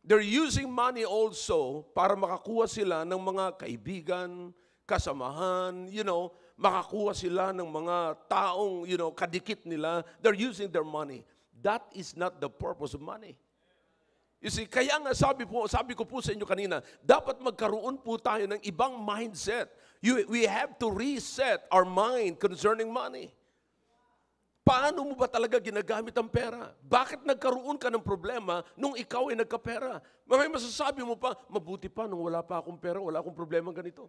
They're using money also para makakuha sila ng mga kaibigan, kasamahan, makakuha sila ng mga taong, kadikit nila. They're using their money. That is not the purpose of money. You see, kaya nga sabi ko po sa inyo kanina, dapat magkaroon po tayo ng ibang mindset. We have to reset our mind concerning money. Paano mo ba talaga ginagamit ang pera? Bakit nagkaroon ka ng problema nung ikaw ay nagkapera? May masasabi mo pa, mabuti pa nung wala pa akong pera, wala akong problema ganito.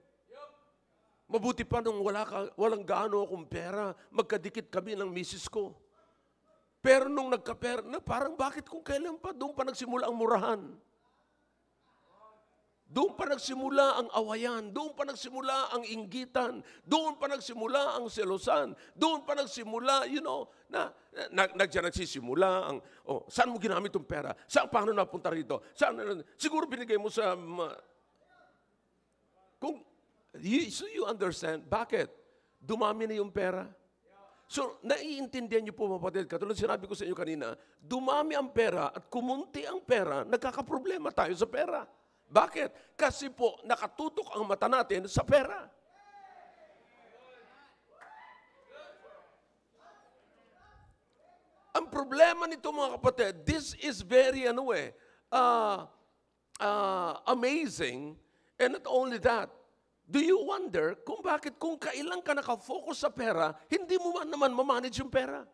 Mabuti pa nung walang gaano akong pera, magkadikit kami ng misis ko. Pero nung nagkapera, parang bakit kung kailan pa, doon pa nagsimula ang murahan. Doon pa nagsimula ang awayan, doon pa nagsimula ang inggitan, doon pa nagsimula ang selosan, doon pa nagsimula, nagsisimula ang, saan mo ginamit yung pera? Paano napunta rito? Siguro binigay mo sa, so you understand, bakit? Dumami na yung pera. So, naiintindihan niyo po, mga kapatid, katulad sinabi ko sa inyo kanina, dumami ang pera at kumunti ang pera, nagkakaproblema tayo sa pera. Bakit? Kasi po, nakatutok ang mata natin sa pera. Ang problema nito, mga kapatid, this is very, amazing. And not only that, do you wonder kung bakit kung kailan ka nakafocus sa pera, hindi mo naman mamanage yung pera?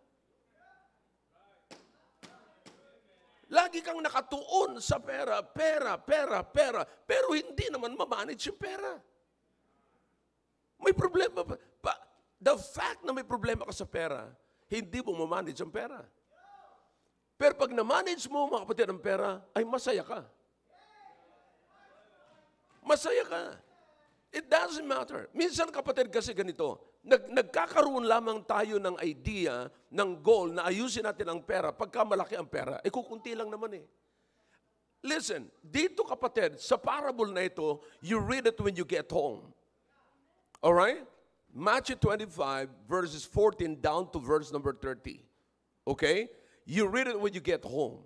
Lagi kang nakatuon sa pera, pero hindi naman mamanage yung pera. May problema pa. The fact na may problema ka sa pera, hindi mo mamanage ang pera. Pero pag na-manage mo, mga kapatid, ang pera, ay masaya ka. Masaya ka. It doesn't matter. Minsan, kapatid, kasi ganito, nagkakaroon lamang tayo ng idea, ng goal, na ayusin natin ang pera. Pagka malaki ang pera, kukunti lang naman eh. Listen, dito kapatid, sa parable na ito, you read it when you get home. Alright? Matthew 25, verses 14 down to verse number 30. Okay? You read it when you get home.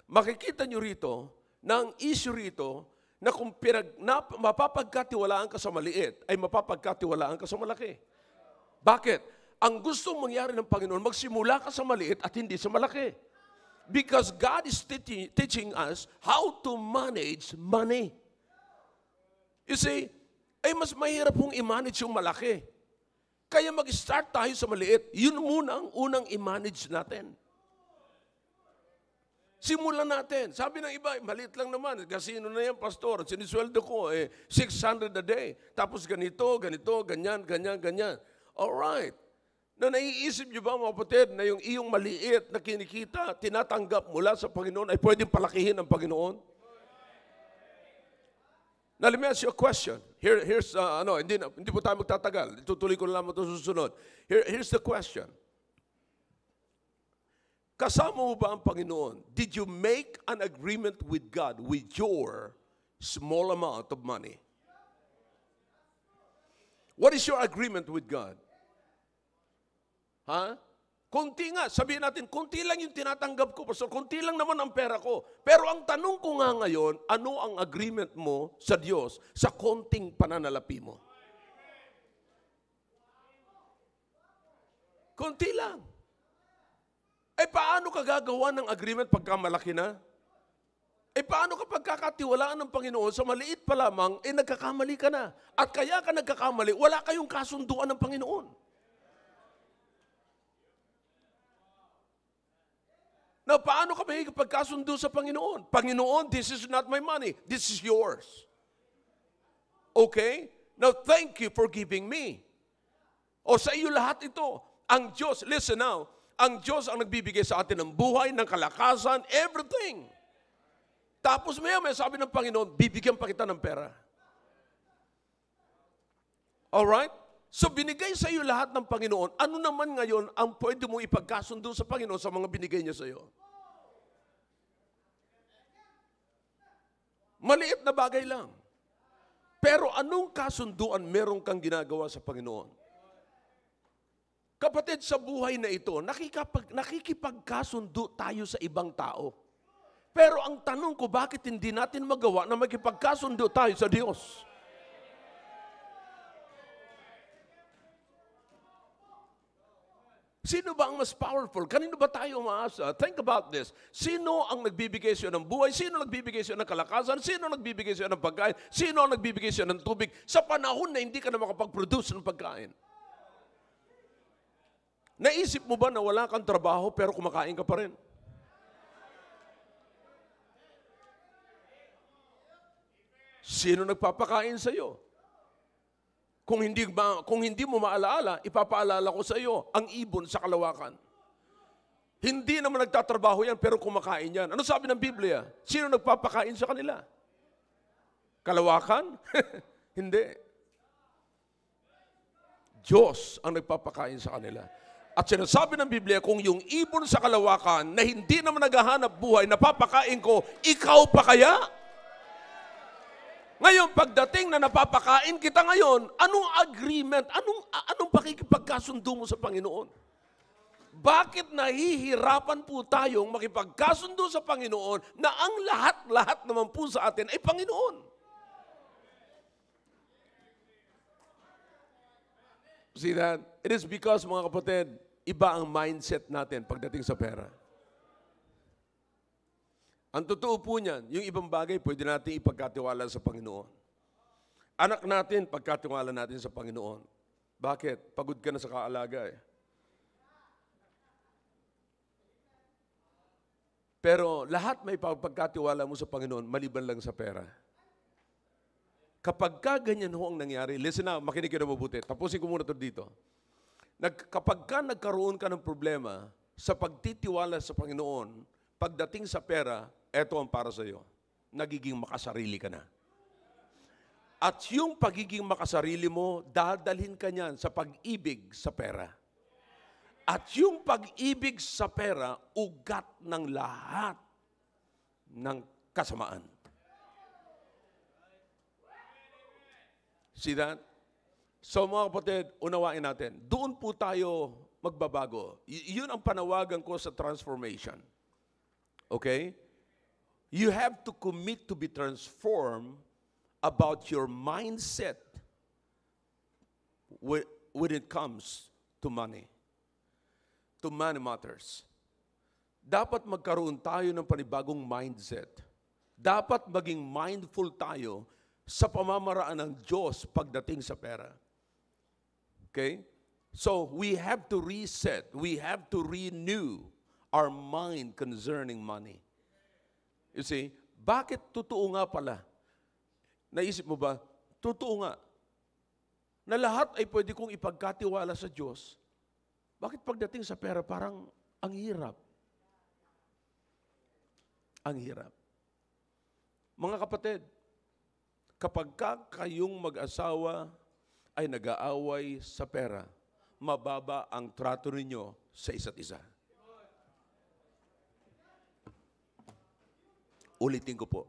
Makikita nyo rito, na ang issue rito, na kung mapapagkatiwalaan ka sa maliit, ay mapapagkatiwalaan ka sa malaki. Bakit? Ang gustong mangyari ng Panginoon, magsimula ka sa maliit at hindi sa malaki. Because God is teaching us how to manage money. You see, mas mahirap pong i-manage yung malaki. Kaya mag-start tayo sa maliit. Yun muna ang unang i-manage natin. Simulan natin. Sabi ng iba, maliit lang naman. Kasino na yan, pastor? Sinisweldo ko, 600 a day. Tapos ganito, ganyan. Alright. Na naiisip niyo ba, mga kapatid, na yung iyong maliit na kinikita, tinatanggap mula sa Panginoon, ay pwedeng palakihin ng Panginoon? Now, let me ask you a question. Here's, hindi po tayo magtatagal. Itutuloy ko na lamang ito susunod. Here's the question. Kasama mo ba ang Panginoon? Did you make an agreement with God with your small amount of money? What is your agreement with God? Kunti nga. Sabihin natin, kunti lang yung tinatanggap ko, pastor. Kunti lang naman ang pera ko. Pero ang tanong ko nga ngayon, ano ang agreement mo sa Diyos sa konting pananalapi mo? Kunti lang. Paano ka gagawa ng agreement pagka malaki na? Paano ka pagkakatiwalaan ng Panginoon sa maliit pa lamang, nagkakamali ka na. At kaya ka nagkakamali, wala kayong kasunduan ng Panginoon. Now, paano ka makikipagkasundo sa Panginoon? Panginoon, this is not my money. This is yours. Okay? Now, thank you for giving me. O sa iyo lahat ito. Ang Diyos, listen now, ang Diyos ang nagbibigay sa atin ng buhay, ng kalakasan, everything. Tapos may sabi ng Panginoon, bibigyan pa kita ng pera. Alright? So binigay sa iyo lahat ng Panginoon. Ano naman ngayon ang pwede mo ipagkasundo sa Panginoon sa mga binigay niya sa iyo? Maliit na bagay lang. Pero anong kasunduan meron kang ginagawa sa Panginoon? Kapatid, sa buhay na ito, nakikipagkasundo tayo sa ibang tao. Pero ang tanong ko, bakit hindi natin magawa na makipagkasundo tayo sa Diyos? Sino ba ang mas powerful? Kanino ba tayo umaasa? Think about this. Sino ang nagbibigay siya ng buhay? Sino nagbibigay siya ng kalakasan? Sino nagbibigay siya ng pagkain? Sino ang nagbibigay siya ng tubig? Sa panahon na hindi ka na makapag-produce ng pagkain. Naisip mo ba na wala kang trabaho pero kumakain ka pa rin? Sino nagpapakain sa iyo? Kung hindi mo maalaala, ipapaalala ko sa iyo ang ibon sa kalawakan. Hindi naman nagtatrabaho yan pero kumakain yan. Ano sabi ng Biblia? Sino nagpapakain sa kanila? Kalawakan? Hindi. Diyos ang nagpapakain sa kanila. At sinasabi ng Biblia, kung yung ibon sa kalawakan na hindi naman naghahanap buhay, napapakain ko, ikaw pa kaya? Ngayon, pagdating na napapakain kita ngayon, anong agreement, anong pakikipagkasundo mo sa Panginoon? Bakit nahihirapan po tayong makipagkasundo sa Panginoon na ang lahat-lahat naman po sa atin ay Panginoon? See that? It is because, mga kapatid, iba ang mindset natin pagdating sa pera. Ang totoo po niyan, yung ibang bagay pwede natin ipagkatiwala sa Panginoon. Anak natin, pagkatiwala natin sa Panginoon. Bakit? Pagod ka na sa kaalaga eh. Pero lahat may pagkatiwala mo sa Panginoon, maliban lang sa pera. Kapag ganyan ho ang nangyari, listen na, makinig ka na mabuti. Tapusin ko muna ito dito. Kapag nagkaroon ka ng problema sa pagtitiwala sa Panginoon, pagdating sa pera, eto ang para sa iyo. Nagiging makasarili ka na. At yung pagiging makasarili mo, dadalhin ka niyan sa pag-ibig sa pera. At yung pag-ibig sa pera, ugat ng lahat ng kasamaan. See that? So mga kapatid, unawain natin. Doon po tayo magbabago. Yun ang panawagan ko sa transformation. Okay? You have to commit to be transformed about your mindset when it comes to money. To money matters. Dapat magkaroon tayo ng panibagong mindset. Dapat maging mindful tayo sa pamamaraan ng Diyos pagdating sa pera. Okay? So, we have to reset. We have to renew our mind concerning money. You see, bakit totoo nga pala? Naisip mo ba, totoo nga, na lahat ay pwede kong ipagkatiwala sa Diyos. Bakit pagdating sa pera parang ang hirap? Ang hirap. Mga kapatid, kapag kayong mag-asawa ay nag-aaway sa pera, mababa ang trato ninyo sa isa't isa. Ulitin ko po.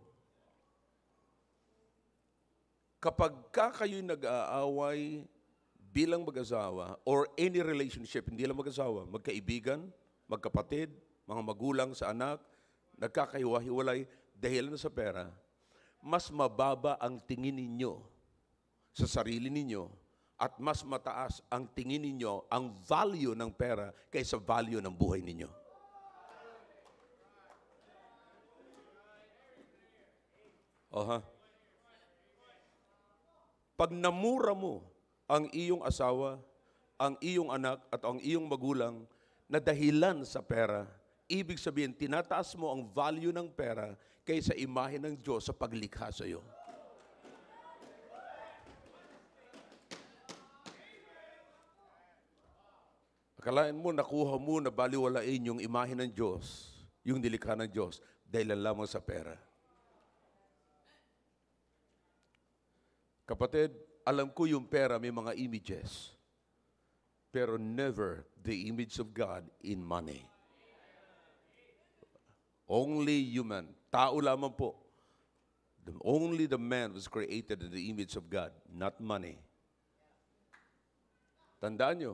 Kapag kayo'y nag-aaway bilang mag-asawa or any relationship, hindi lang mag-asawa, magkaibigan, magkapatid, mga magulang sa anak, nagkakahiwa-hiwalay dahil sa pera, mas mababa ang tingin ninyo sa sarili ninyo at mas mataas ang tingin ninyo, ang value ng pera kaysa value ng buhay ninyo. Pag namura mo ang iyong asawa, ang iyong anak, at ang iyong magulang na dahilan sa pera, ibig sabihin, tinataas mo ang value ng pera kaysa imahe ng Diyos sa paglikha sa iyo. Akalain mo, nakuha mo na baliwalain yung imahe ng Diyos, yung nilikha ng Diyos, dahil lamang sa pera. Kapatid, alam ko yung pera may mga images, pero never the image of God in money. Only human. Tao lamang po. Only the man was created in the image of God, not money. Tandaan nyo,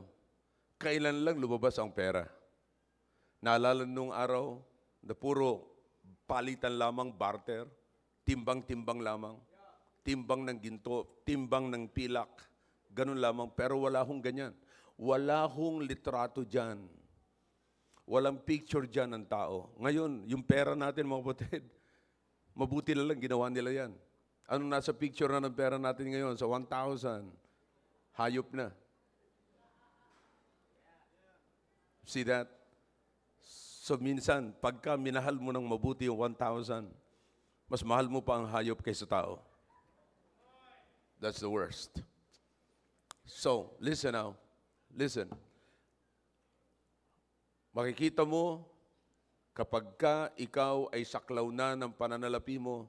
kailan lang lumabas ang pera? Naalala nung araw na puro palitan lamang, barter, timbang-timbang lamang. Timbang ng ginto, timbang ng pilak, ganun lamang, pero wala hong ganyan. Wala hong litrato dyan. Walang picture dyan ng tao. Ngayon, yung pera natin, mga kapatid, mabuti na lang ginawa nila yan. Ano nasa picture na ng pera natin ngayon? Sa 1,000, hayop na. See that? So minsan, pagka minahal mo ng mabuti yung 1,000, mas mahal mo pa ang hayop kaysa tao. That's the worst. So, listen now. Listen. Makikita mo, kapag ikaw ay saklaw na ng pananalapi mo,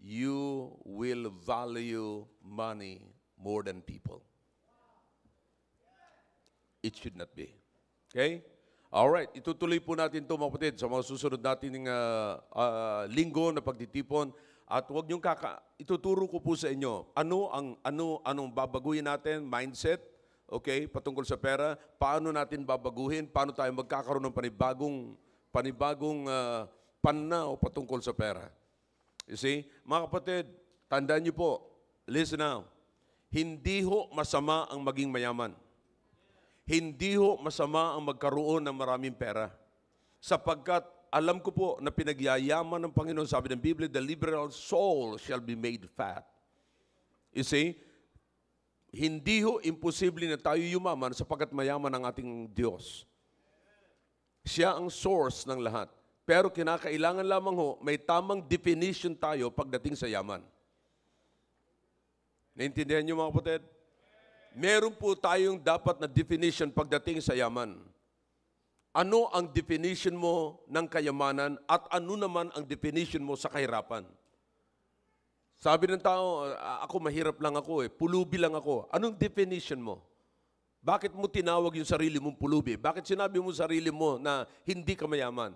you will value money more than people. It should not be. Okay? Alright, itutuloy po natin ito, mga kapatid, sa mga susunod nating linggo na pagtitipon. At huwag niyong ituturo ko po sa inyo anong babaguhin natin, mindset, okay, patungkol sa pera, paano natin babaguhin, paano tayo magkakaroon ng panibagong pananaw patungkol sa pera. You see, mga kapatid, tandaan niyo po, listen now, hindi ho masama ang maging mayaman. Hindi ho masama ang magkaroon ng maraming pera. Sapagkat alam ko po na pinagyayaman ng Panginoon, sabi ng Biblia, the liberal soul shall be made fat. You see, hindi ho imposible na tayo yumaman sapagkat mayaman ang ating Diyos. Siya ang source ng lahat. Pero kinakailangan lamang ho, may tamang definition tayo pagdating sa yaman. Naintindihan niyo, mga kapatid? Meron po tayong dapat na definition pagdating sa yaman. Ano ang definition mo ng kayamanan at ano naman ang definition mo sa kahirapan? Sabi ng tao, ako mahirap lang ako pulubi lang ako. Anong definition mo? Bakit mo tinawag yung sarili mong pulubi? Bakit sinabi mo sarili mo na hindi ka mayaman?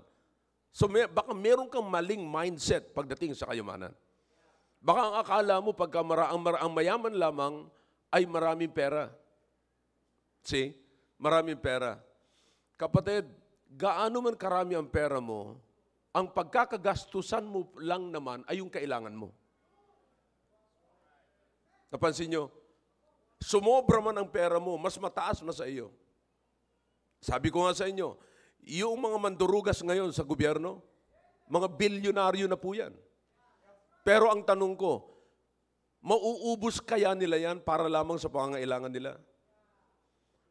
So baka meron kang maling mindset pagdating sa kayamanan. Baka ang akala mo pagka ang mayaman lamang ay maraming pera. See? Maraming pera. Kapatid, gaano man karami ang pera mo, ang pagkakagastusan mo lang naman ay yung kailangan mo. Napansin nyo? Sumobra man ang pera mo, mas mataas na sa iyo. Sabi ko nga sa inyo, yung mga mandurugas ngayon sa gobyerno, mga bilyonaryo na po yan. Pero ang tanong ko, mauubos kaya nila yan para lamang sa pangangailangan nila?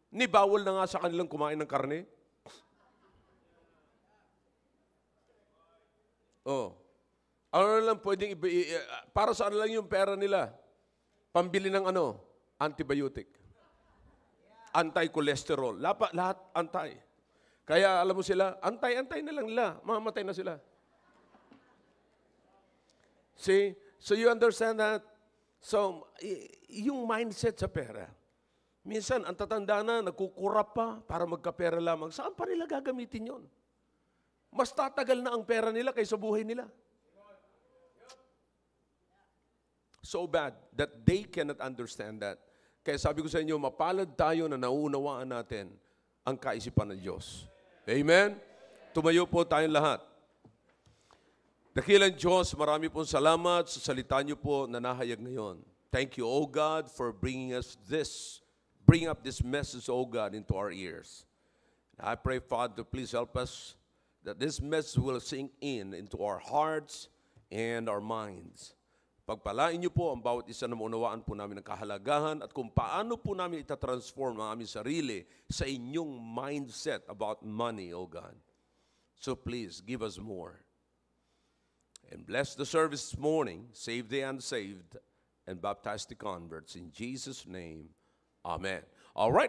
Ni bawal na nga sa kanilang kumain ng karne? Oh. Ano na lang pwedeng, para saan lang yung pera nila? Pambili ng ano? Antibiotic. Anti-cholesterol. Lahat anti. Kaya alam mo sila, antay na lang nila. Mamamatay na sila. See? So you understand that? So, yung mindset sa pera, minsan, ang tatanda na, nagkukurap pa para magkapera lamang. Saan pa nila gagamitin yon? Mas tatagal na ang pera nila kaysa buhay nila. So bad that they cannot understand that. Kaya sabi ko sa inyo, mapalad tayo na nauunawaan natin ang kaisipan ng Diyos. Amen? Tumayo po tayong lahat. Dakilang Diyos, marami pong salamat sa salita niyo po na nahayag ngayon. Thank you, O God, for bringing up this message, O God, into our ears. And I pray, Father, please help us that this message will sink into our hearts and our minds. Pagpalain niyo po ang bawat isa na maunawaan po namin ang kahalagahan at kung paano po namin itatransform ang aming sarili sa inyong mindset about money, O God. So please, give us more. And bless the service this morning, save the unsaved, and baptize the converts. In Jesus' name, amen. All right.